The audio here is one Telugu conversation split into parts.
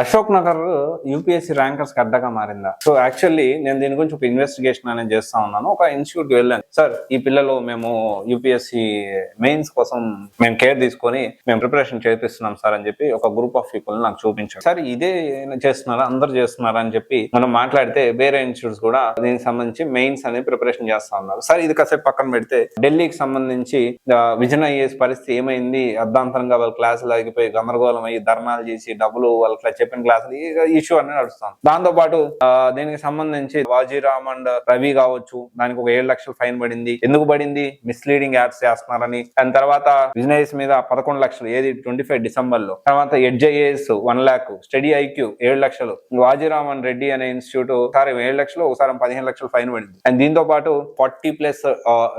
అశోక్ నగర్ యూపీఎస్సీ ర్యాంకర్స్ కి అడ్డగా మారిందా? సో యాక్చువల్లీ నేను దీని గురించి ఒక ఇన్వెస్టిగేషన్ అనేది చేస్తా ఉన్నాను. ఒక ఇన్స్టిట్యూట్ కి వెళ్ళాను. సార్, ఈ పిల్లలు మేము యూపీఎస్సీ మెయిన్స్ కోసం మేము కేర్ తీసుకొని మేము ప్రిపరేషన్ చేపిస్తున్నాం సార్ అని చెప్పి ఒక గ్రూప్ ఆఫ్ పీపుల్ నాకు చూపించారు. సార్, ఇదే చేస్తున్నారా, అందరు చేస్తున్నారా అని చెప్పి మనం మాట్లాడితే వేరే ఇన్స్టిట్యూట్స్ కూడా దీనికి సంబంధించి మెయిన్స్ అనేది ప్రిపరేషన్ చేస్తా ఉన్నారు. సార్, ఇది కాసేపు పక్కన పెడితే ఢిల్లీకి సంబంధించి విజన్ ఐఏఎస్ పరిస్థితి ఏమైంది, అర్ధాంతరంగా వాళ్ళ క్లాసులు ఆగిపోయి గందరగోళం అయ్యి ధర్నాలు చేసి డబ్బులు వాళ్ళ చెప్పిన క్లాసులు ఇష్యూ అనేది నడుస్తాం. దాంతో పాటు దీనికి సంబంధించి వాజీరామ్ అండ్ రవి కావచ్చు, దానికి ఒక 7 లక్షలు ఫైన్ పడింది. ఎందుకు పడింది? మిస్లీడింగ్ యాడ్స్ చేస్తున్నారని. దాని తర్వాత బిజినెస్ మీద 11 లక్షలు, ఏది 25 డిసెంబర్ లో. తర్వాత ఎడ్జ్ఐఏఎస్ 1 lakh, స్టడీ ఐక్యూ 7 లక్షలు, వాజీరామ్ అండ్ రెడ్డి అనే ఇన్స్టిట్యూట్ ఒకసారి 7 లక్షలు, ఒకసారి 15 లక్షలు ఫైన్ పడింది. అండ్ దీంతో పాటు 40+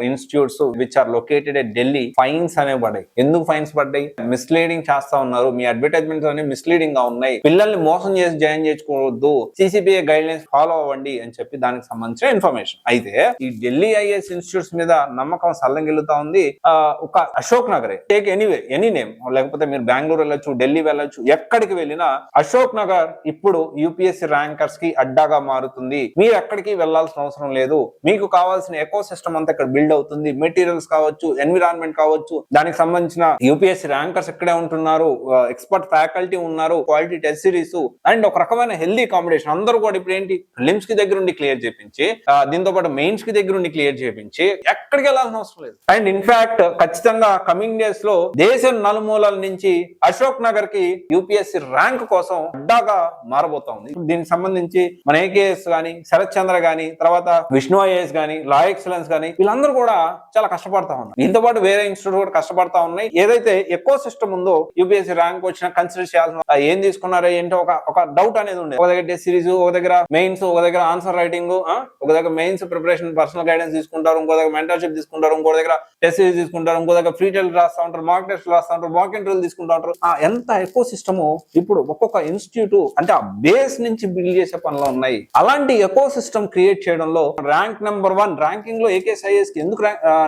institutes which are located at Delhi fines అనేవి పడ్డాయి. ఎందుకు ఫైన్స్ పడ్డాయి? మిస్లీడింగ్ చేస్తా ఉన్నారు, మీ అడ్వర్టైజ్మెంట్స్ అనేవి మిస్లీడింగ్ గా ఉన్నాయి, పిల్లల్ని మోసం చేసి జాయిన్ చేసుకోవద్దు, సిసిపిఐ గైడ్ లైన్స్ ఫాలో అవ్వండి అని చెప్పి దానికి సంబంధించిన ఇన్ఫర్మేషన్. అయితే ఈ ఢిల్లీ ఐఏఎస్ ఇన్స్టిట్యూట్స్ మీద నమ్మకం సల్లంగిల్లుతా ఉంది. ఒక అశోక్ నగరే, టేక్ ఎనీవే ఎనీ నేమ్, లేకపోతే మీరు బెంగళూరు వెళ్ళొచ్చు, ఢిల్లీ వెళ్ళొచ్చు, ఎక్కడికి వెళ్ళినా అశోక్ నగర్ ఇప్పుడు యూపీఎస్సీ ర్యాంకర్స్ కి అడ్డాగా మారుతుంది. మీరు ఎక్కడికి వెళ్లాల్సిన అవసరం లేదు. మీకు కావాల్సిన ఎకో సిస్టమ్ అంతా ఇక్కడ బిల్డ్ అవుతుంది. మెటీరియల్స్ కావచ్చు, ఎన్విరాన్మెంట్ కావచ్చు, దానికి సంబంధించిన యూపీఎస్సీ ర్యాంకర్స్ ఇక్కడే ఉంటున్నారు, ఎక్స్పర్ట్ ఫ్యాకల్టీ ఉన్నారు, క్వాలిటీ టెస్ట్ సిరీస్ అండ్ ఒక రకమైన హెల్దీ కాంబినేషన్. అందరూ కూడా ఇప్పుడు ఏంటి, ప్రిలిమ్స్ కి దగ్గర ఉండి క్లియర్ చేయించి, దీంతో పాటు మెయిన్స్ కి దగ్గర ఉండి క్లియర్ చేయించి ఎక్కడికి వెళ్ళాల్సిన అవసరం లేదు. అండ్ ఇన్ఫాక్ట్ ఖచ్చితంగా కమింగ్ డేస్ లో దేశం నలుమూలల నుంచి అశోక్ నగర్ కి యూపీఎస్సీ ర్యాంక్ కోసం అడ్డాగా మారబోతా ఉంది. దీనికి సంబంధించి మన ఏకేఎస్ గానీ, శరత్ చంద్ర గానీ, తర్వాత విష్ణు ఐఏఎస్ గానీ, లా ఎక్సలెన్స్ గానీ, వీళ్ళందరూ కూడా చాలా కష్టపడతా ఉన్నారు. దీంతో పాటు వేరే ఇన్స్టిట్యూట్ కూడా కష్టపడతా ఉన్నాయి. ఏదైతే ఎక్కువ సిస్టమ్ ఉందో యూపీఎస్సీ ర్యాంక్ వచ్చినా కన్సిడర్ చేయాల్సిన, ఏం తీసుకున్నారో ఏంటో ఒక డౌట్ అనేది ఉండేది. ఒక దగ్గర టెస్ట్ సిరీస్, ఒక దగ్గర మెయిన్స్, ఒక దగ్గర ఆన్సర్ రైటింగ్, ఒక దగ్గర మెయిన్స్ ప్రిపరేషన్ పర్సనల్ గైడెన్స్ తీసుకుంటారు, ఇంకో దగ్గర మెంటర్షిప్ తీసుకుంటారు, ఇంకో దగ్గర టెస్ట్ సిరీస్ తీసుకుంటారు, ఇంకో దగ్గర ఫ్రీ టెస్ట్ రాస్తా ఉంటారు, మాక్ టెస్ట్ రాస్తా ఉంటారు, మాక్ ఇంటర్వ్యూ తీసుకుంటా ఉంటారు. ఎంత ఎకో సిస్టమ్ ఇప్పుడు ఒక్కొక్క ఇన్స్టిట్యూట్ అంటే ఆ బేస్ నుంచి బిల్డ్ చేసే పనులు ఉన్నాయి. అలాంటి ఎకో సిస్టమ్ క్రియేట్ చేయడంలో ర్యాంక్ నెంబర్ 1 ర్యాంకింగ్ లో ఏకేఎస్ కి ఎందుకు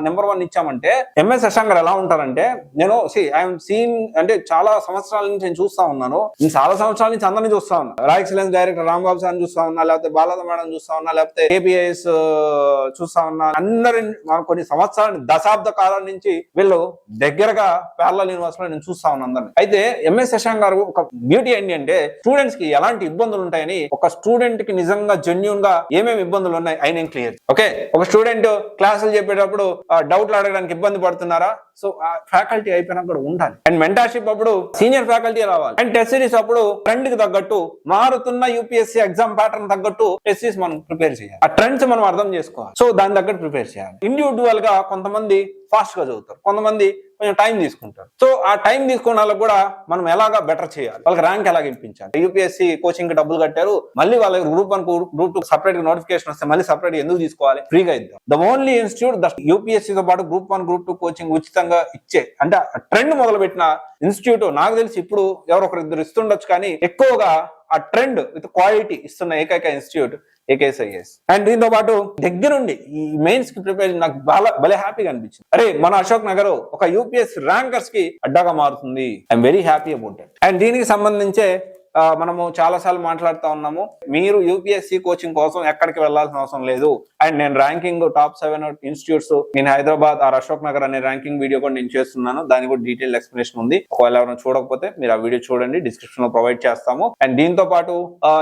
నెంబర్ 1 ఇచ్చామంటే, ఎంఎస్ శశాంక్ గారు ఎలా ఉంటారంటే, నేను ఐఎమ్ సీన్ అంటే చాలా సంవత్సరాల నుంచి నేను చూస్తా ఉన్నాను, చాలా సంవత్సరాల నుంచి అందరినీ చూస్తా ఉన్నా. లా ఎక్సలెన్స్ డైరెక్టర్ రాంబాబు సార్ చూస్తా ఉన్నా, లేకపోతే బాలాద మేడం చూస్తా ఉన్నా, లేకపోతే ఏపీఐఎస్ చూస్తా ఉన్నా. అందరి కొన్ని సంవత్సరాల దశాబ్ద కాలం నుంచి వీళ్ళు దగ్గరగా ప్యారలల్ యూనివర్సిటీలో నేను చూస్తా ఉన్నా అందరినీ. అయితే ఎంఎస్ శశాంక్ గారు ఒక బ్యూటీ ఏంటి అంటే, స్టూడెంట్స్ కి ఎలాంటి ఇబ్బందులు ఉంటాయని, ఒక స్టూడెంట్ కి నిజంగా జెన్యూన్ గా ఏమేమి ఇబ్బందులు ఉన్నాయి ఆయన క్లియర్. ఓకే, ఒక స్టూడెంట్ క్లాసులు చెప్పేటప్పుడు డౌట్లు అడగడానికి ఇబ్బంది పడుతున్నారా? సో ఫ్యాకల్టీ అయిపోయినా కూడా ఉండాలి. అండ్ మెంటర్షిప్ అప్పుడు సీనియర్ ఫ్యాకల్టీ రావాలి. అండ్ టెస్ట్ సిరీస్ అప్పుడు ట్రెండ్ కి తగ్గట్టు, మారుతున్న యూపీఎస్సీ ఎగ్జామ్ ప్యాటర్న్ తగ్గట్టు టెస్ట్ సిరీస్ మనం ప్రిపేర్ చేయాలి. ఆ ట్రెండ్స్ మనం అర్థం చేసుకోవాలి. సో దాని తగ్గట్టు ప్రిపేర్ చేయాలి. ఇండివిజువల్ గా కొంతమంది ఫాస్ట్ గా చదువుతారు, కొంతమంది కొంచెం టైం తీసుకుంటారు. సో ఆ టైం తీసుకున్న వాళ్ళకి కూడా మనం ఎలాగా బెటర్ చేయాలి, వాళ్ళకి ర్యాంక్ ఎలాగ ఇప్పించాలి. యూపీఎస్సీ కోచింగ్ కి డబ్బులు కట్టారు, మళ్ళీ వాళ్ళకి గ్రూప్ 1 గ్రూప్ 2 సపరేట్ నోటిఫికేషన్ వస్తే మళ్ళీ సపరేట్ ఎందుకు తీసుకోవాలి? ఫ్రీగా ఇద్దాం. ద ఓన్లీ ఇన్స్టిట్యూట్ యూపీఎస్సీ తో పాటు గ్రూప్ 1 గ్రూప్ 2 కోచింగ్ ఉచితంగా ఇచ్చే, అంటే ట్రెండ్ మొదలు పెట్టిన ఇన్స్టిట్యూట్ నాకు తెలిసి ఇప్పుడు ఎవరొకరిద్దరు ఇస్తుండొచ్చు, కానీ ఎక్కువగా ఆ ట్రెండ్ విత్ క్వాలిటీ ఇస్తున్న ఏకైక ఇన్స్టిట్యూట్ ఏకేఎస్. అండ్ దీంతో పాటు దగ్గరుండి ఈ మెయిన్స్ కి ప్రిపేర్ నాకు భలే హ్యాపీగా అనిపించింది. అరే, మన అశోక్ నగర్ ఒక యూపీఎస్సీ ర్యాంకర్స్ కి అడ్డాగా మారుతుంది. I'm very happy about it. And దీనికి సంబంధించే మనము చాలా సార్లు మాట్లాడుతూ ఉన్నాము, మీరు యూపీఎస్సీ కోచింగ్ కోసం ఎక్కడికి వెళ్లాల్సిన అవసరం లేదు. అండ్ నేను ర్యాంకింగ్ టాప్ 7 ఇన్స్టిట్యూట్స్ నేను హైదరాబాద్ ఆర్ అశోక్ నగర్ అనే ర్యాంకింగ్ వీడియో కూడా నేను చేస్తున్నాను. దానికి కూడా డీటెయిల్ ఎక్స్ప్లెనేషన్ ఉంది. ఒకవేళ ఎవరైనా చూడకపోతే మీరు ఆ వీడియో చూడండి, డిస్క్రిప్షన్ లో ప్రొవైడ్ చేస్తాము. అండ్ దీంతో పాటు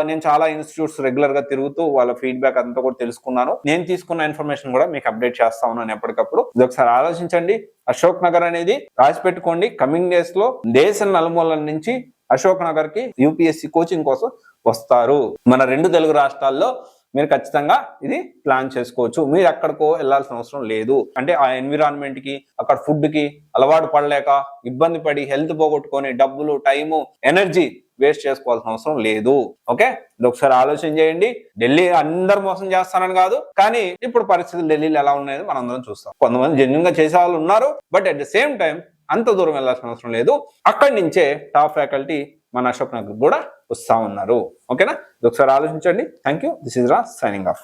నేను చాలా ఇన్స్టిట్యూట్స్ రెగ్యులర్ గా తిరుగుతూ వాళ్ళ ఫీడ్బ్యాక్ అంతా కూడా తెలుసుకున్నాను. నేను తీసుకున్న ఇన్ఫర్మేషన్ కూడా మీకు అప్డేట్ చేస్తా ఉన్నాను ఎప్పటికప్పుడు. ఇది ఒకసారి ఆలోచించండి. అశోక్ నగర్ అనేది రాసి పెట్టుకోండి. కమింగ్ డేస్ లో దేశం నలుమూలల నుంచి అశోక్ నగర్ కి యూపీఎస్సీ కోచింగ్ కోసం వస్తారు. మన 2 తెలుగు రాష్ట్రాల్లో మీరు ఖచ్చితంగా ఇది ప్లాన్ చేసుకోవచ్చు. మీరు ఎక్కడికో వెళ్లాల్సిన అవసరం లేదు. అంటే ఆ ఎన్విరాన్మెంట్ కి, అక్కడ ఫుడ్ కి అలవాటు పడలేక ఇబ్బంది పడి హెల్త్ పోగొట్టుకొని డబ్బులు, టైము, ఎనర్జీ వేస్ట్ చేసుకోవాల్సిన అవసరం లేదు. ఓకే, ఇది ఒకసారి ఆలోచన చేయండి. ఢిల్లీ అందరు మోసం చేస్తారని కాదు, కానీ ఇప్పుడు పరిస్థితులు ఢిల్లీలో ఎలా ఉన్నాయని మనం అందరం చూస్తాం. కొంతమంది జెన్యూన్ గా చేసే వాళ్ళు ఉన్నారు, but at the same time అంత దూరం వెళ్లాల్సిన అవసరం లేదు. అక్కడి నుంచే టాప్ ఫ్యాకల్టీ మన అశోక్ నగర్ కూడా వస్తా ఉన్నారు. ఓకేనా, ఇది ఒకసారి ఆలోచించండి. Thank you. This is Raj signing off.